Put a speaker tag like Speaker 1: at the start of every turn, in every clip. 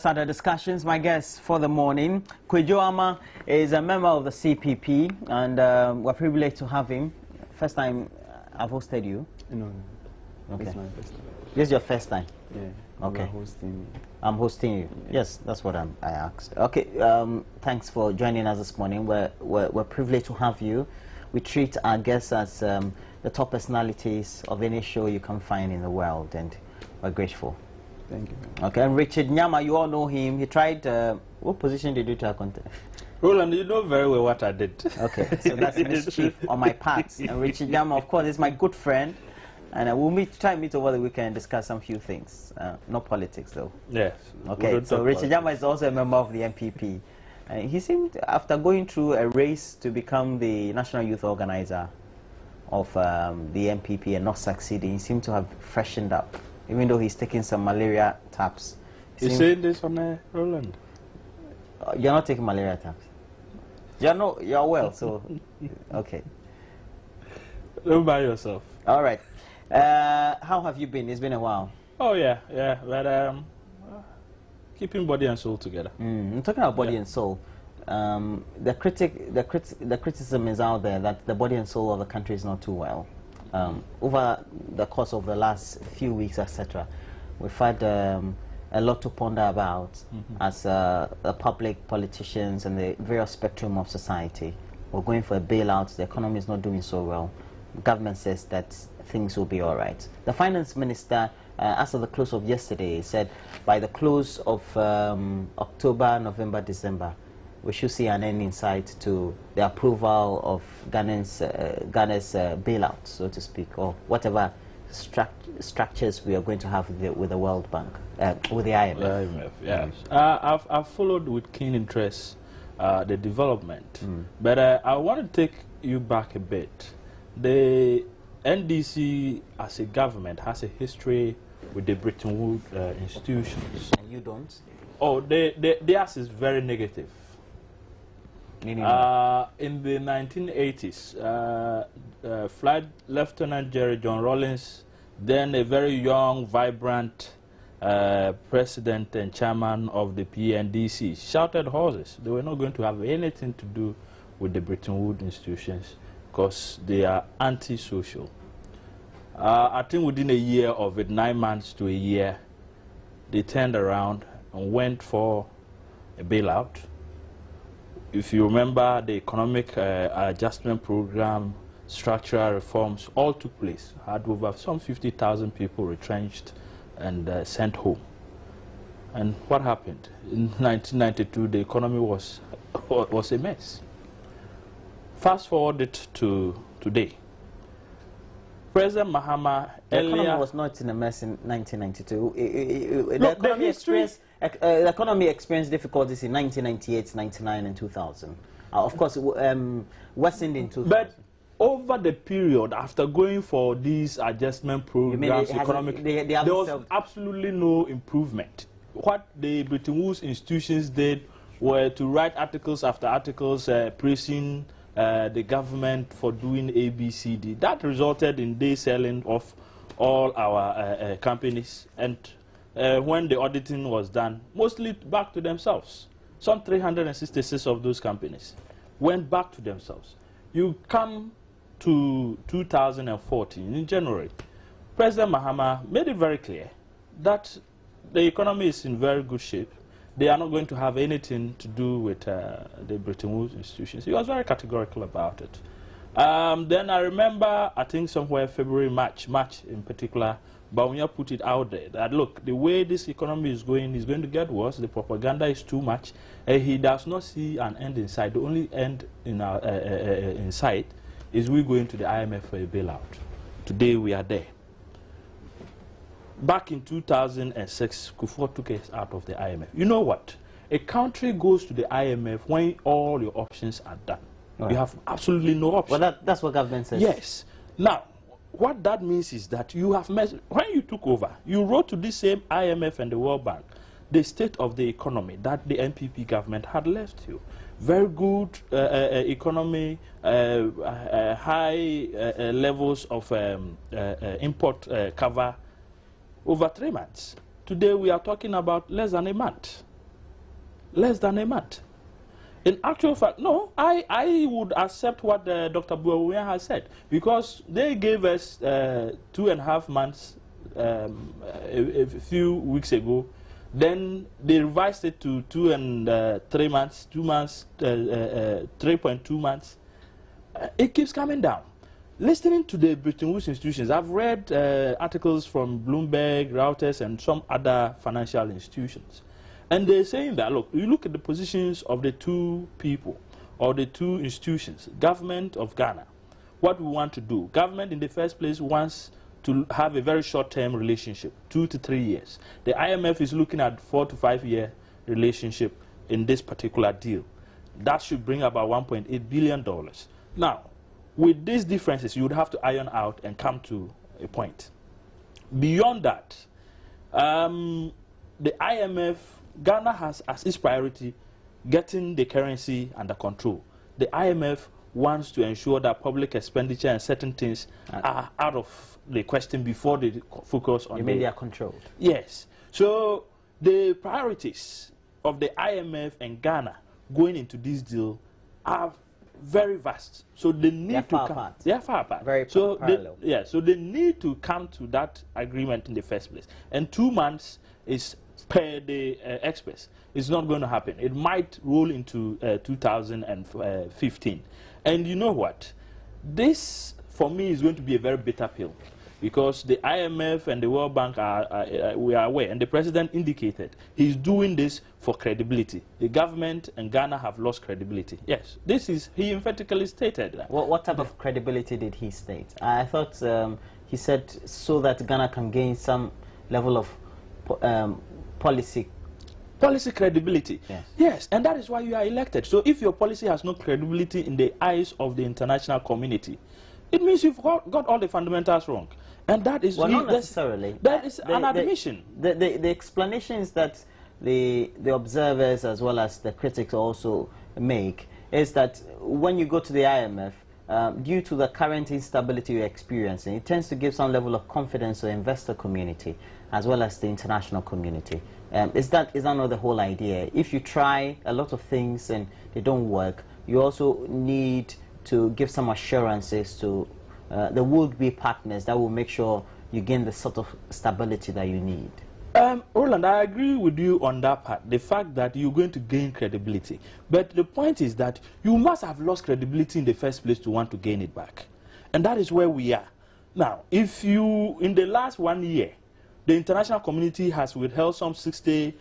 Speaker 1: Sada discussions. My guest for the morning, Kwejo Ama, is a member of the CPP, and we're privileged to have him. First time I've hosted you?
Speaker 2: No.
Speaker 1: Okay.
Speaker 2: It's my first time.
Speaker 1: This is your first time?
Speaker 2: Yeah.
Speaker 1: Okay.
Speaker 2: Hosting.
Speaker 1: I'm hosting you. Yeah. Yes, that's what I asked. Okay. Thanks for joining us this morning. We're privileged to have you. We treat our guests as the top personalities of any show you can find in the world, and we're grateful.
Speaker 2: Thank you.
Speaker 1: Okay, and Richard Nyama, you all know him. He tried, what position did you try contest?
Speaker 3: Roland, you know very well what I did.
Speaker 1: Okay, so that's mischief on my part. And Richard Nyama, of course, is my good friend. And we'll try and meet over the weekend and discuss some few things. No politics, though.
Speaker 3: Yes.
Speaker 1: Okay, so Richard Nyama is also a member of the MPP. He seemed, after going through a race to become the national youth organizer of the MPP and not succeeding, he seemed to have freshened up. Even though he's taking some malaria taps.
Speaker 3: You saying this on Roland?
Speaker 1: You're not taking malaria taps. You're well, so okay.
Speaker 3: Don't by yourself.
Speaker 1: All right. How have you been? It's been a while.
Speaker 3: Oh yeah, but keeping body and soul together.
Speaker 1: I'm talking about body and soul. The criticism is out there that the body and soul of the country is not too well. Over the course of the last few weeks, etc., we've had a lot to ponder about as the public, politicians, and the various spectrum of society. We're going for a bailout. The economy is not doing so well. The government says that things will be all right. The finance minister, as of the close of yesterday, said by the close of October, November, December, we should see an end in sight to the approval of Ghana's bailout, so to speak, or whatever structures we are going to have with the World Bank, with the IMF.
Speaker 3: The IMF, yes. I've followed with keen interest the development, but I want to take you back a bit. The NDC, as a government, has a history with the Bretton Woods institutions.
Speaker 1: And you don't?
Speaker 3: Oh, theirs is very negative. In the 1980s, Flight Lieutenant Jerry John Rawlings, then a very young, vibrant president and chairman of the PNDC, shouted horses. They were not going to have anything to do with the Bretton Woods institutions because they are anti-social. I think within a year of it, 9 months to a year, they turned around and went for a bailout. If you remember, the economic adjustment program, structural reforms, all took place. Had over some 50,000 people retrenched and sent home. And what happened? In 1992, the economy was a mess. Fast forward it to today. President Mahama
Speaker 1: The economy was not in a mess in 1992. The economy experienced difficulties in 1998, 99, and 2000. Of course, worsened in 2000.
Speaker 3: But over the period, after going for these adjustment programs, there was absolutely no improvement. What the Bretton Woods institutions did were to write articles after articles praising the government for doing ABCD. That resulted in day selling of all our companies, and when the auditing was done, mostly back to themselves. Some 366 of those companies went back to themselves. You come to 2014, in January, President Mahama made it very clear that the economy is in very good shape. They are not going to have anything to do with the Bretton Woods institutions. He was very categorical about it. Then I remember, I think somewhere February, March in particular, Bawumia put it out there that, look, the way this economy is going to get worse. The propaganda is too much. He does not see an end in sight. The only end in sight is we going to the IMF for a bailout. Today we are there. Back in 2006, Kufuor took us out of the IMF. You know what? A country goes to the IMF when all your options are done. Right. You have absolutely no option.
Speaker 1: Well, that's what government says.
Speaker 3: Yes. Now, what that means is that you have when you took over, you wrote to this same IMF and the World Bank the state of the economy that the NPP government had left you. Very good economy, high levels of import cover over 3 months. Today we are talking about less than a month. less than a month. In actual fact, no, I would accept what Dr. Buawuya has said, because they gave us 2.5 months a few weeks ago. Then they revised it to 2 and 3 months, 2 months, 3.2 months. It keeps coming down. Listening to the Bretton Woods institutions, I've read articles from Bloomberg, Reuters, and some other financial institutions. And they're saying that, look, you look at the positions of the two people, or the two institutions, government of Ghana, what we want to do. Government, in the first place, wants to have a very short-term relationship, 2 to 3 years. The IMF is looking at 4 to 5 year relationship in this particular deal. That should bring about $1.8 billion. Now, with these differences, you would have to iron out and come to a point. Beyond that, the IMF, Ghana has as its priority getting the currency under control. The IMF wants to ensure that public expenditure and certain things are out of the question before they focus on.
Speaker 1: You mean they are controlled?
Speaker 3: Yes. So the priorities of the IMF and Ghana going into this deal are very vast. So they need to come. They are far apart.
Speaker 1: Very parallel.
Speaker 3: So they need to come to that agreement in the first place. And 2 months is per the experts. It's not going to happen. It might roll into 2015. And you know what? This, for me, is going to be a very bitter pill, because the IMF and the World Bank we are aware, and the president indicated he's doing this for credibility. The government and Ghana have lost credibility. Yes, this is, he emphatically stated that.
Speaker 1: What type of credibility did he state? I thought he said so that Ghana can gain some level of policy
Speaker 3: credibility. Yes. Yes, and that is why you are elected. So if your policy has no credibility in the eyes of the international community, it means you've got all the fundamentals wrong. And that is...
Speaker 1: Well, not necessarily.
Speaker 3: That is an admission.
Speaker 1: The explanation is that the observers as well as the critics also make is that when you go to the IMF, due to the current instability you're experiencing, it tends to give some level of confidence to the investor community as well as the international community. Is that not the whole idea? If you try a lot of things and they don't work, you also need to give some assurances to the would-be partners that will make sure you gain the sort of stability that you need.
Speaker 3: Roland, I agree with you on that part, the fact that you're going to gain credibility. But the point is that you must have lost credibility in the first place to want to gain it back. And that is where we are. Now, if you, in the last 1 year, the international community has withheld some 60%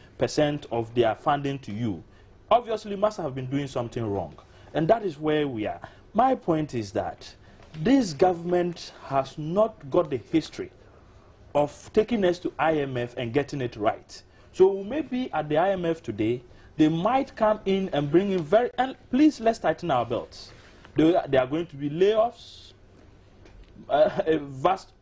Speaker 3: of their funding to you, obviously you must have been doing something wrong. And that is where we are. My point is that this government has not got the history of taking us to IMF and getting it right. So maybe at the IMF today, they might come in and bring in and please, let's tighten our belts. There are going to be layoffs, a vast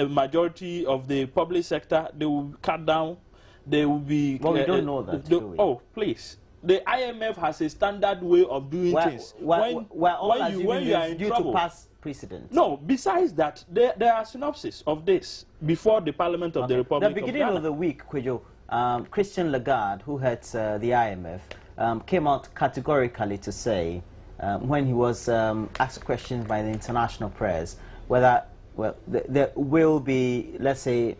Speaker 3: majority of the public sector, they will cut down, there will be...
Speaker 1: Well, we don't know that, do we?
Speaker 3: Oh, please. The IMF has a standard way of doing things.
Speaker 1: When you are in trouble, to pass precedent.
Speaker 3: No, besides that, there are synopses of this before the Parliament of the Republic of Ghana.
Speaker 1: The beginning of the week, Kwejo, Christian Lagarde, who heads the IMF, came out categorically to say, when he was asked questions by the international press, whether there will be, let's say,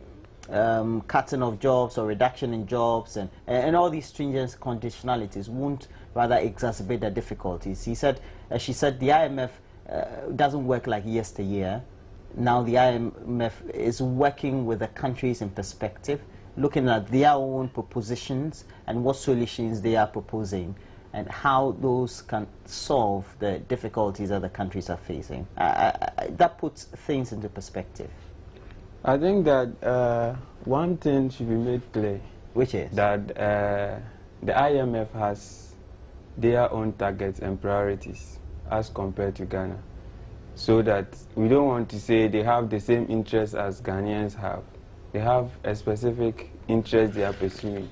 Speaker 1: cutting of jobs or reduction in jobs, and all these stringent conditionalities won't rather exacerbate the difficulties. He said, she said, the IMF doesn't work like yesteryear. Now the IMF is working with the countries in perspective, looking at their own propositions and what solutions they are proposing and how those can solve the difficulties that the countries are facing. That puts things into perspective.
Speaker 2: I think that one thing should be made clear.
Speaker 1: Which is?
Speaker 2: That the IMF has their own targets and priorities as compared to Ghana. So that we don't want to say they have the same interests as Ghanaians have. They have a specific interest they are pursuing.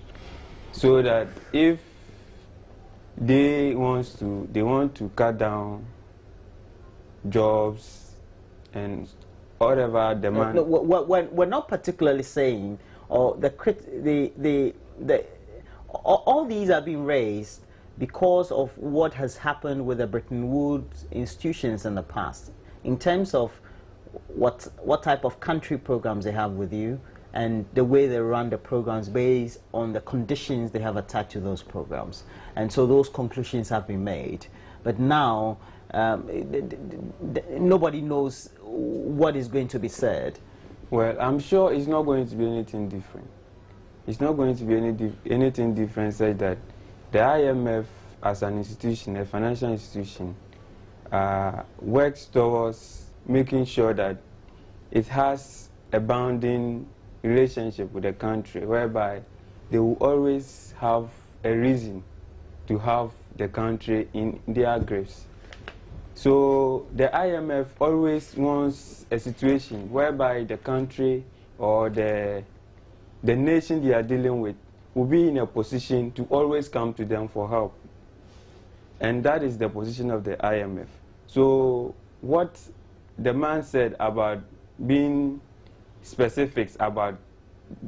Speaker 2: So that if they want to cut down jobs and whatever demand.
Speaker 1: No, we're not particularly saying, or all these are being raised because of what has happened with the Bretton Woods institutions in the past, in terms of what type of country programs they have with you, and the way they run the programs based on the conditions they have attached to those programs. And so those conclusions have been made. But now, nobody knows what is going to be said.
Speaker 2: Well, I'm sure it's not going to be anything different. It's not going to be anything different, such that the IMF as an institution, a financial institution, works towards making sure that it has a bounding relationship with the country, whereby they will always have a reason to have the country in their grips. So the IMF always wants a situation whereby the country or the nation they are dealing with will be in a position to always come to them for help. And that is the position of the IMF. So what the man said about being specifics about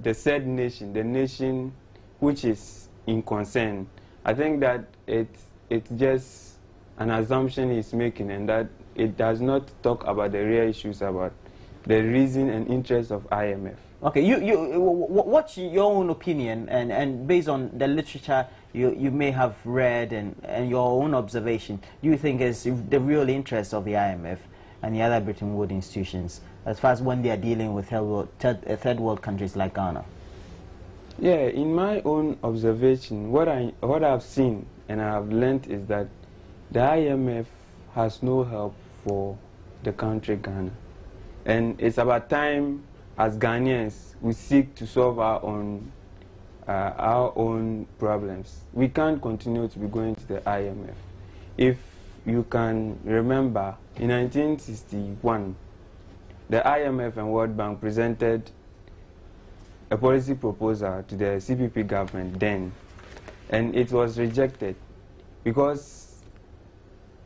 Speaker 2: the said nation, the nation which is in concern, I think that it's just an assumption he's making, and that it does not talk about the real issues about the reason and interest of IMF.
Speaker 1: Okay, what's your own opinion, and based on the literature you may have read and your own observation, do you think is the real interest of the IMF and the other Bretton Woods institutions as far as when they are dealing with third world countries like Ghana?
Speaker 2: Yeah, in my own observation, what I've seen and I have learned is that the IMF has no help for the country Ghana. And it's about time, as Ghanaians, we seek to solve our own problems. We can't continue to be going to the IMF. If you can remember, in 1961, the IMF and World Bank presented a policy proposal to the CPP government then, and it was rejected because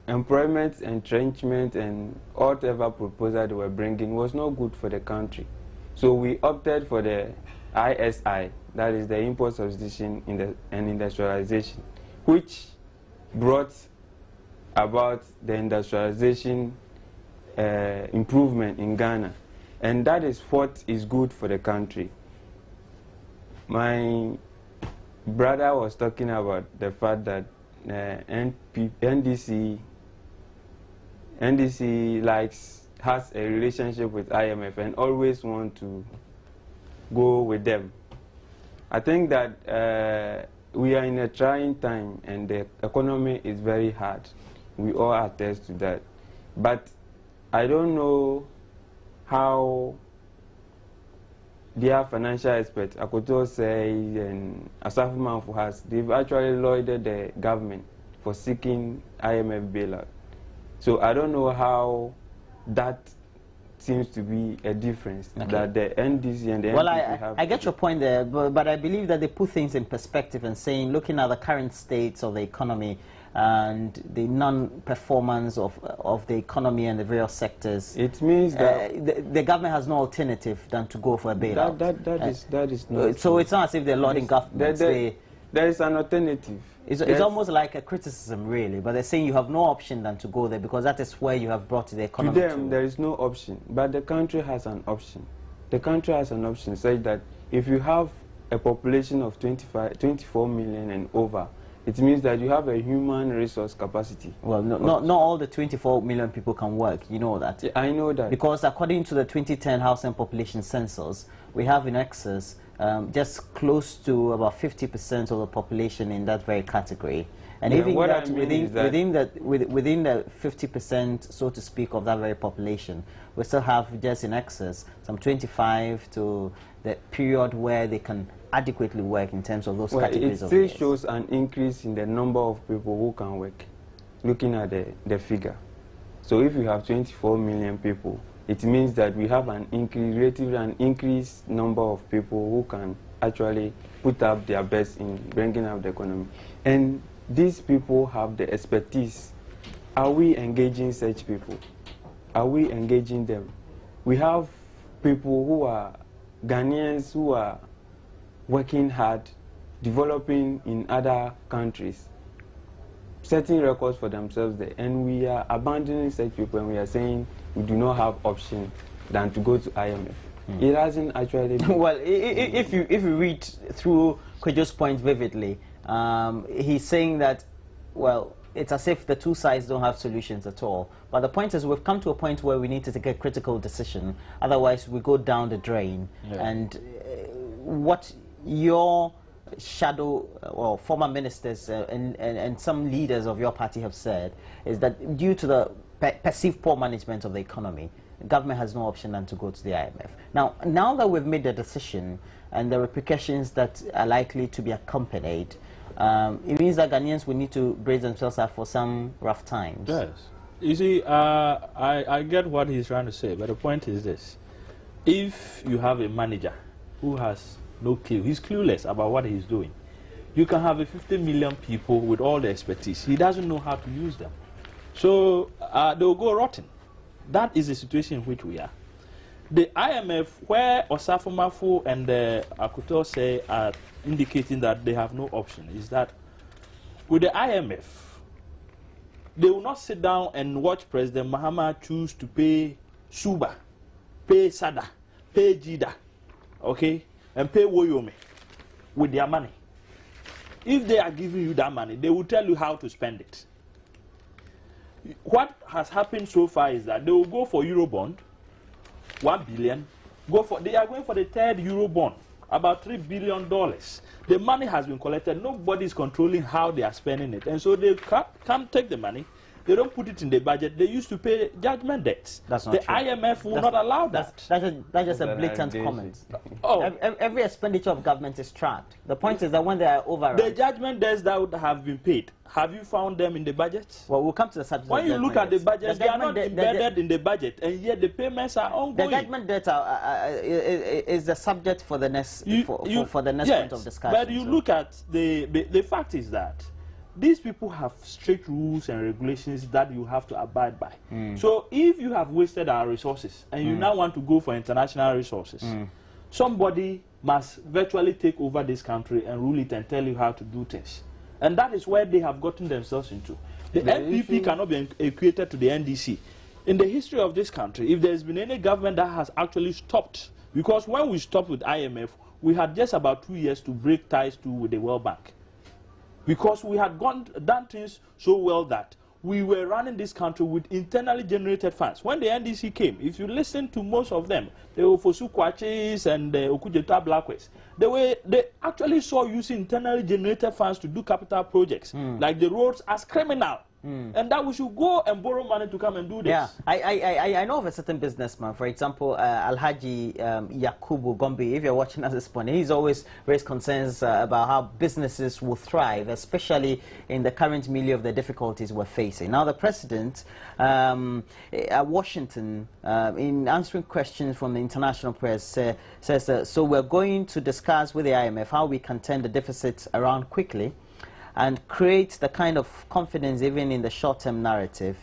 Speaker 2: employment, entrenchment, and whatever proposal they were bringing was not good for the country. So we opted for the ISI, that is the import substitution and industrialization, which brought about the industrialization improvement in Ghana. And that is what is good for the country. My brother was talking about the fact that NDC has a relationship with IMF and always want to go with them. I think that we are in a trying time and the economy is very hard. We all attest to that. But I don't know how their financial experts, Akoto say and Asaf Manfu has, they've actually lauded the government for seeking IMF bailout. So I don't know how that seems to be a difference, that the NDC and the NDC have.
Speaker 1: I get your point there, but I believe that they put things in perspective and saying, looking at the current states of the economy and the non-performance of the economy and the various sectors,
Speaker 2: it means that
Speaker 1: the government has no alternative than to go for a bailout.
Speaker 2: That is not
Speaker 1: so true. It's not as if they're lauding governments.
Speaker 2: There is an alternative.
Speaker 1: It's almost like a criticism, really, but they're saying you have no option than to go there because that is where you have brought the economy
Speaker 2: to them, there is no option, but the country has an option. The country has an option such that if you have a population of 24 million and over, it means that you have a human resource capacity.
Speaker 1: Well, not all the 24 million people can work, you know that.
Speaker 2: Yeah, I know that.
Speaker 1: Because according to the 2010 Housing Population Census, we have in excess just close to about 50% of the population in that very category. And even that within the 50%, so to speak, of that very population, we still have just in excess some 25 to the period where they can adequately work in terms of those categories.
Speaker 2: It still shows an increase in the number of people who can work, looking at the figure. So if you have 24 million people, it means that we have an increased number of people who can actually put up their best in bringing up the economy. And these people have the expertise. Are we engaging such people? Are we engaging them? We have people who are Ghanaians who are working hard developing in other countries, setting records for themselves there, and we are abandoning such people and we are saying we do not have option than to go to IMF. It hasn't actually been.
Speaker 1: Well, if you read through Kwejo's point vividly, he's saying that, well, it's as if the two sides don't have solutions at all. But the point is, we've come to a point where we need to take a critical decision. Otherwise, we go down the drain. Yeah. And what your shadow or former ministers and some leaders of your party have said is that due to the perceived poor management of the economy, the government has no option than to go to the IMF. Now that we've made the decision and the repercussions that are likely to be accompanied, it means that Ghanaians will need to brace themselves up for some rough times.
Speaker 3: Yes. You see, I get what he's trying to say, but the point is this. If you have a manager who has no clue, he's clueless about what he's doing, you can have a 50 million people with all the expertise. He doesn't know how to use them. So they'll go rotten. That is the situation in which we are. The IMF, where Osafo Mafu and Akuto say are indicating that they have no option, is that with the IMF, they will not sit down and watch President Mahama choose to pay Suba, pay Sada, pay Jida, okay, and pay Woyome with their money. If they are giving you that money, they will tell you how to spend it. What has happened so far is that they will go for Eurobond, 1 billion. They are going for the third Eurobond, about $3 billion. The money has been collected. Nobody is controlling how they are spending it. And so they can't take the money. They don't put it in the budget. They used to pay judgment debts.
Speaker 1: That's not
Speaker 3: the
Speaker 1: true.
Speaker 3: IMF will not allow that.
Speaker 1: That's just a blatant comment. Oh. Every expenditure of government is tracked. The point is that when they are over,
Speaker 3: the judgment debts that would have been paid, have you found them in the budget?
Speaker 1: Well, we'll come to the subject.
Speaker 3: When you look at the budget, they are not embedded in the budget, and yet the payments are ongoing.
Speaker 1: The judgment debt is the subject for the next for the next point of discussion.
Speaker 3: But you look at the fact is that these people have strict rules and regulations that you have to abide by. So if you have wasted our resources and you now want to go for international resources, somebody must virtually take over this country and rule it and tell you how to do things. And that is where they have gotten themselves into. The NPP cannot be equated to the NDC. In the history of this country, if there's been any government that has actually stopped, because when we stopped with IMF, we had just about 2 years to break ties with the World Bank. Because we had done things so well that we were running this country with internally generated funds. When the NDC came, if you listen to most of them, they were Fosu Kwachis and Okujeta Blackwest, they actually saw using internally generated funds to do capital projects, like the roads, as criminal. And that we should go and borrow money to come and do this.
Speaker 1: Yeah, I know of a certain businessman, for example, Alhaji Yakubu Gombe. If you're watching us this morning, he's always raised concerns about how businesses will thrive, especially in the current milieu of the difficulties we're facing. Now, the president at Washington, in answering questions from the international press, says, so we're going to discuss with the IMF how we can turn the deficit around quickly and create the kind of confidence even in the short-term narrative.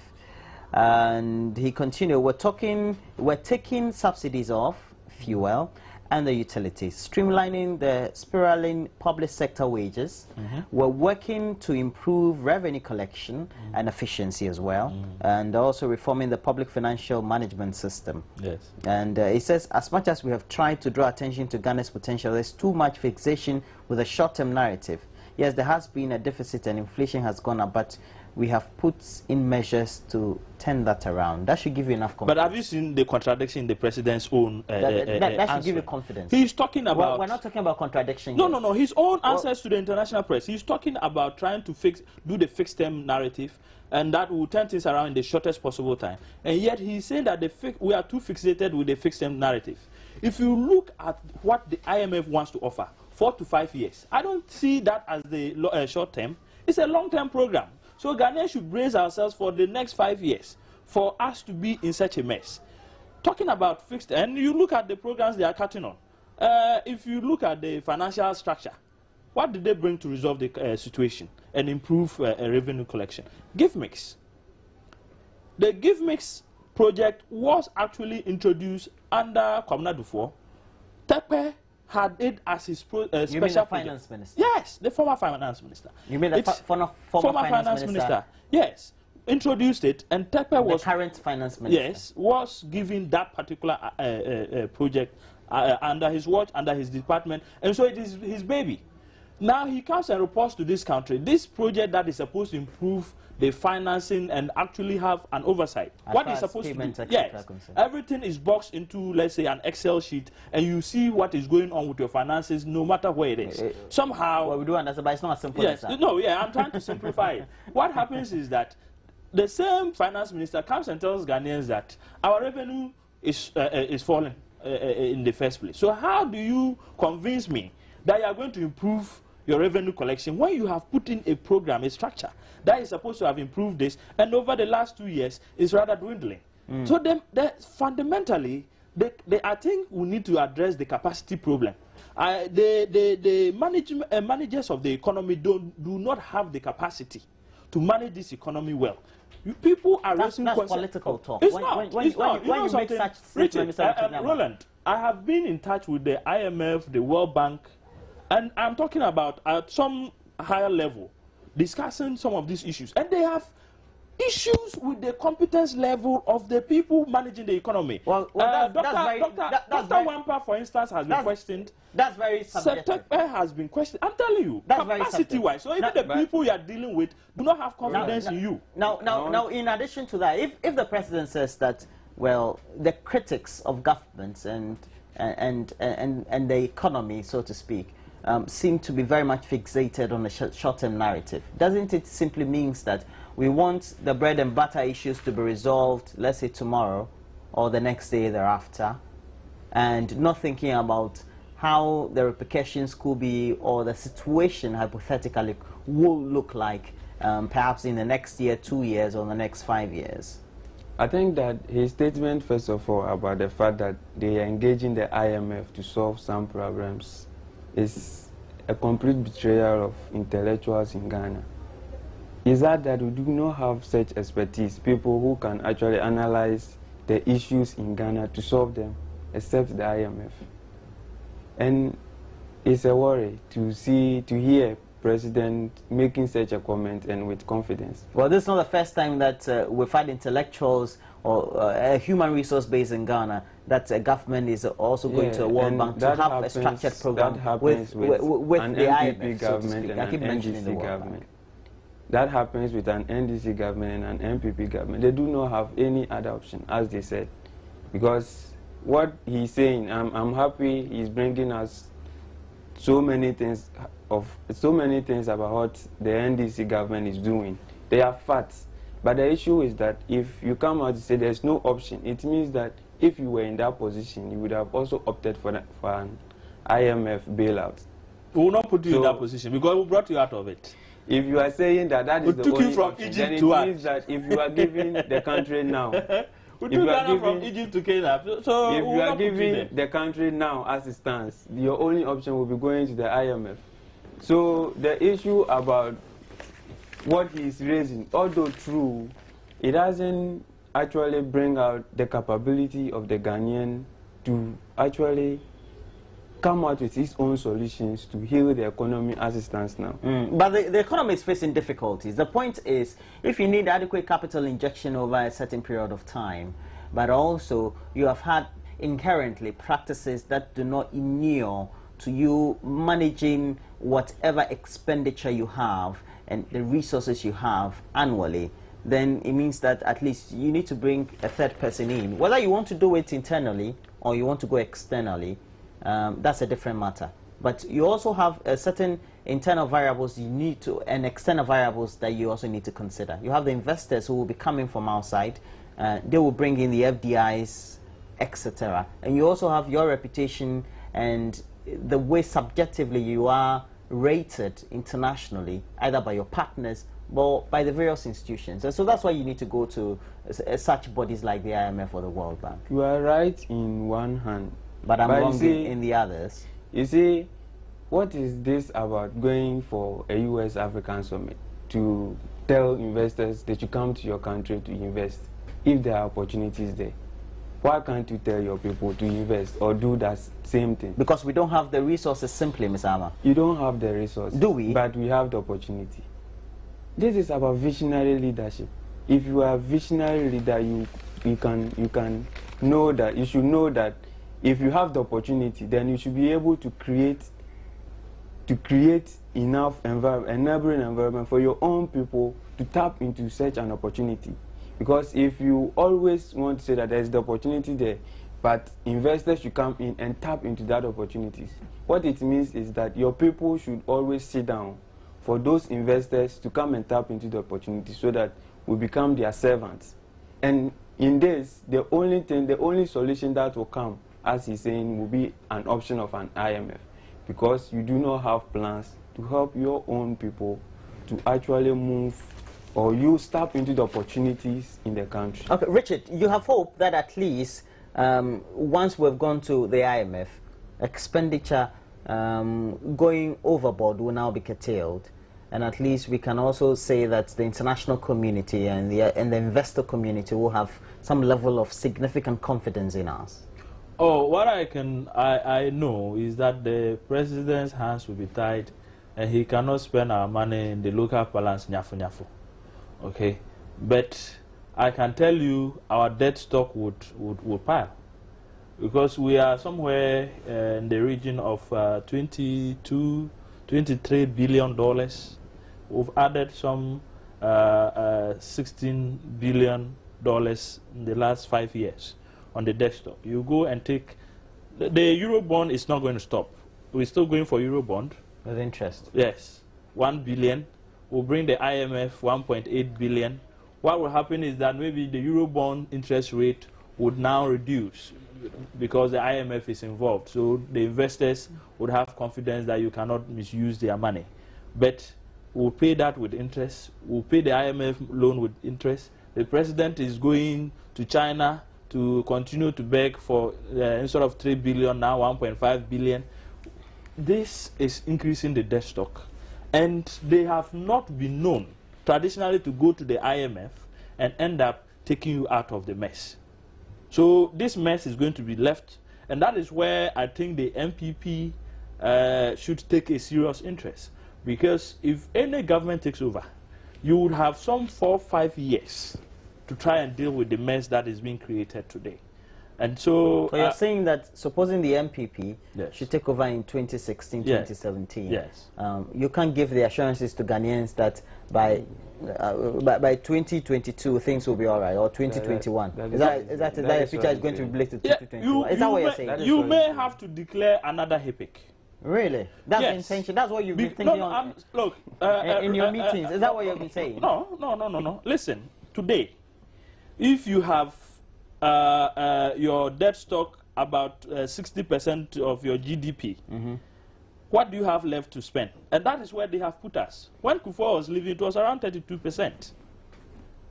Speaker 1: And he continued, we're taking subsidies off fuel and the utilities, streamlining the spiraling public sector wages. We're working to improve revenue collection and efficiency as well, and also reforming the public financial management system.
Speaker 3: Yes.
Speaker 1: And he says, as much as we have tried to draw attention to Ghana's potential, there's too much fixation with a short-term narrative. Yes, there has been a deficit and inflation has gone up, but we have put in measures to turn that around. That should give you enough confidence.
Speaker 3: But have you seen the contradiction in the president's own
Speaker 1: that should give you confidence.
Speaker 3: He's talking about...
Speaker 1: Well, we're not talking about contradiction.
Speaker 3: No. His own answers to the international press. He's talking about trying to do the fixed-term narrative, and that will turn things around in the shortest possible time. And yet he's saying that we are too fixated with the fixed-term narrative. If you look at what the IMF wants to offer, 4 to 5 years, I don't see that as the short term. It's a long-term program. So Ghanaians should brace ourselves for the next 5 years for us to be in such a mess. Talking about fixed, and you look at the programs they are cutting on. If you look at the financial structure, what did they bring to resolve the situation and improve revenue collection? Give mix. The Give Mix project was actually introduced under Kwabena Duffuor. Tepe had it as his special
Speaker 1: You mean the
Speaker 3: project.
Speaker 1: finance minister?
Speaker 3: Yes, the former finance minister.
Speaker 1: You mean the former finance minister?
Speaker 3: Yes, introduced it, and Tepe was
Speaker 1: the current finance minister.
Speaker 3: Yes, was given that particular project under his watch, under his department, and so it is his baby. Now he comes and reports to this country. This project that is supposed to improve the financing and actually have an oversight. What is supposed to do? Yes, everything is boxed into, let's say, an Excel sheet, and you see what is going on with your finances, no matter where it is. Somehow,
Speaker 1: well, we do understand, but it's not as simple as that.
Speaker 3: No, yeah, I'm trying to simplify it. What happens is that the same finance minister comes and tells Ghanaians that our revenue is falling in the first place. So how do you convince me that you are going to improve your revenue collection when you have put in a program, a structure that is supposed to have improved this, and over the last 2 years is rather dwindling? So fundamentally, I think we need to address the capacity problem. The managers of the economy do not have the capacity to manage this economy well. People are raising questions.
Speaker 1: That's political talk.
Speaker 3: It's
Speaker 1: When you make such statements,
Speaker 3: Roland, I have been in touch with the IMF, the World Bank, and I'm talking about at some higher level, discussing some of these issues. And they have issues with the competence level of the people managing the economy. Dr. Wampa, for instance, has been questioned.
Speaker 1: That's very subjective.
Speaker 3: September has been questioned. I'm telling you, capacity-wise. So even the people you are dealing with do not have confidence in you.
Speaker 1: Now, in addition to that, if the president says that, well, the critics of governments and the economy, so to speak, seem to be very much fixated on the short-term narrative, doesn't it simply means that we want the bread and butter issues to be resolved, let's say tomorrow or the next day thereafter, and not thinking about how the repercussions could be or the situation hypothetically will look like perhaps in the next year, 2 years, or the next 5 years?
Speaker 2: I think that his statement, first of all, about the fact that they are engaging the IMF to solve some problems is a complete betrayal of intellectuals in Ghana. Is that we do not have such expertise, people who can actually analyze the issues in Ghana to solve them, except the IMF. And it's a worry to hear President making such a comment and with confidence.
Speaker 1: Well, this is not the first time that we've had intellectuals or a human resource base in Ghana that a government is also going to a World Bank to have a structured program with the IMF,
Speaker 2: government and an NDC government. That happens with an NDC government and an MPP government. They do not have any other option, as they said, because what he's saying, I'm happy he's bringing us so many things about what the NDC government is doing. They are facts. But the issue is that if you come out and say there's no option, it means that if you were in that position, you would have also opted for an IMF bailout.
Speaker 3: We will not put you in that position because we brought you out of it.
Speaker 2: If you are saying that is the only option, then it means that if you are giving the country now,
Speaker 3: we took Ghana from Egypt to Kenya. So
Speaker 2: if you are giving the country now as it stands, your only option will be going to the IMF. So the issue about what he is raising, although true, it doesn't actually bring out the capability of the Ghanaian to actually come out with its own solutions to heal the economy as it stands now.
Speaker 1: But the economy is facing difficulties. The point is, if you need adequate capital injection over a certain period of time, but also you have had inherently practices that do not inure to you managing whatever expenditure you have and the resources you have annually, then it means that at least you need to bring a third person in. Whether you want to do it internally or you want to go externally, that's a different matter. But you also have a certain internal variables you need to, and external variables that you also need to consider. You have the investors who will be coming from outside. They will bring in the FDIs, etc. And you also have your reputation and the way subjectively you are rated internationally, either by your partners or by the various institutions. And so that's why you need to go to such bodies like the IMF or the World Bank.
Speaker 2: You are right in one hand,
Speaker 1: but I'm wrong in the others.
Speaker 2: You see, what is this about going for a US African summit to tell investors that you come to your country to invest if there are opportunities there? Why can't you tell your people to invest or do that same thing?
Speaker 1: Because we don't have the resources simply, Mr. Ama.
Speaker 2: You don't have the resources.
Speaker 1: Do we?
Speaker 2: But we have the opportunity. This is about visionary leadership. If you are a visionary leader, you can know that, you should know that if you have the opportunity, then you should be able to create enough enabling environment for your own people to tap into such an opportunity. Because if you always want to say that there's the opportunity there, but investors should come in and tap into that opportunities, what it means is that your people should always sit down for those investors to come and tap into the opportunity so that we become their servants. And in this, the only solution that will come, as he's saying, will be an option of an IMF, because you do not have plans to help your own people to actually move or you step into the opportunities in the country.
Speaker 1: Okay, Richard, you have hope that at least once we've gone to the IMF, expenditure going overboard will now be curtailed, and at least we can also say that the international community and the investor community will have some level of significant confidence in us.
Speaker 3: Oh, what I know is that the president's hands will be tied, and he cannot spend our money in the local balance nyafu. Okay, but I can tell you our debt stock would pile, because we are somewhere in the region of $23 billion. We've added some $16 billion in the last 5 years on the debt stock. You go and take the euro bond is not going to stop. We're still going for euro bond
Speaker 1: with interest.
Speaker 3: Yes, 1 billion. We'll bring the IMF 1.8 billion. What will happen is that maybe the Eurobond interest rate would now reduce because the IMF is involved. So the investors would have confidence that you cannot misuse their money. But we'll pay that with interest. We'll pay the IMF loan with interest. The president is going to China to continue to beg for, instead of 3 billion, now 1.5 billion. This is increasing the debt stock. And they have not been known traditionally to go to the IMF and end up taking you out of the mess. So this mess is going to be left, and that is where I think the MPP should take a serious interest. Because if any government takes over, you would have some 4 or 5 years to try and deal with the mess that is being created today. And so
Speaker 1: you're saying that supposing the MPP
Speaker 3: yes.
Speaker 1: should take over in 2016,
Speaker 3: yes.
Speaker 1: 2017,
Speaker 3: yes.
Speaker 1: You can't give the assurances to Ghanaians that by 2022 things will be all right, or 2021. Is that a future is going to be related to 2021? Is that what you're saying?
Speaker 3: You may have to declare another HIPIC.
Speaker 1: Really? That's the intention. That's what you've been thinking on.
Speaker 3: Look,
Speaker 1: in your meetings, is that what you've been saying?
Speaker 3: No. Listen, today, if you have your debt stock about 60% of your GDP, what do you have left to spend? And that is where they have put us. When Kufuor was leaving, it was around 32%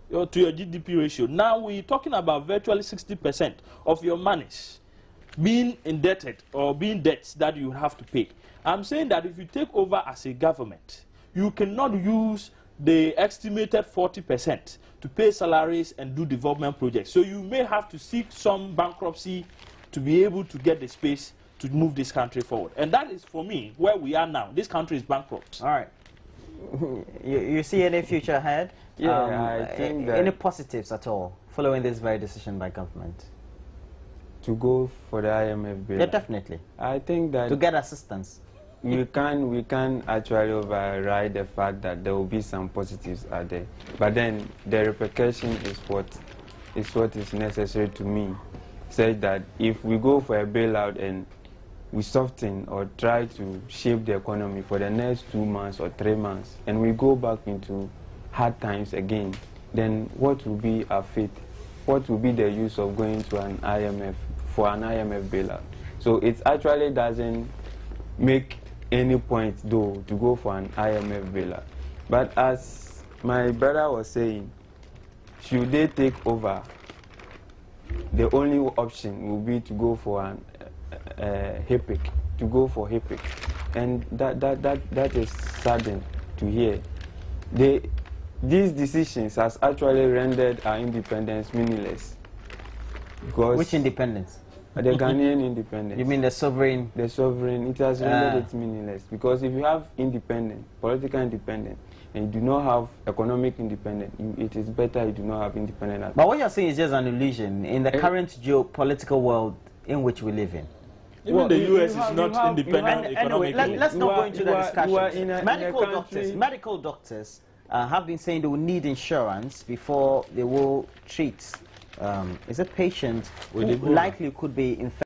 Speaker 3: to your GDP ratio. Now we're talking about virtually 60% of your monies being indebted or being debts that you have to pay. I'm saying that if you take over as a government, you cannot use the estimated 40% to pay salaries and do development projects. So you may have to seek some bankruptcy to be able to get the space to move this country forward. And that is, for me, where we are now. This country is bankrupt.
Speaker 1: All right. You see any future ahead?
Speaker 2: Yeah, I think that
Speaker 1: any positives at all following this very decision by government?
Speaker 2: To go for the IMF bailout?
Speaker 1: Yeah, definitely.
Speaker 2: I think that...
Speaker 1: to get assistance.
Speaker 2: We can actually override the fact that there will be some positives out there. But then the repercussion is what is necessary to me. Said that if we go for a bailout and we soften or try to shape the economy for the next 2 months or 3 months, and we go back into hard times again, then what will be our fate? What will be the use of going to an IMF for an IMF bailout? So it actually doesn't make any point, though, to go for an IMF bailout. But as my brother was saying, should they take over, the only option will be to go for an HIPIC, to go for HIPIC. And that is saddening to hear. These decisions has actually rendered our independence meaningless. Because
Speaker 1: which independence?
Speaker 2: The Ghanaian independence.
Speaker 1: You mean the sovereign?
Speaker 2: The sovereign. It has rendered it meaningless. Because if you have independence, political independence, and you do not have economic independence, it is better you do not have independence.
Speaker 1: But what you're saying is just an illusion in the current geopolitical world in which we live in.
Speaker 3: Even the U.S. is not independent economically.
Speaker 1: Anyway, let's not go into the discussion. Medical doctors have been saying they will need insurance before they will treat. Is a patient who likely could be infected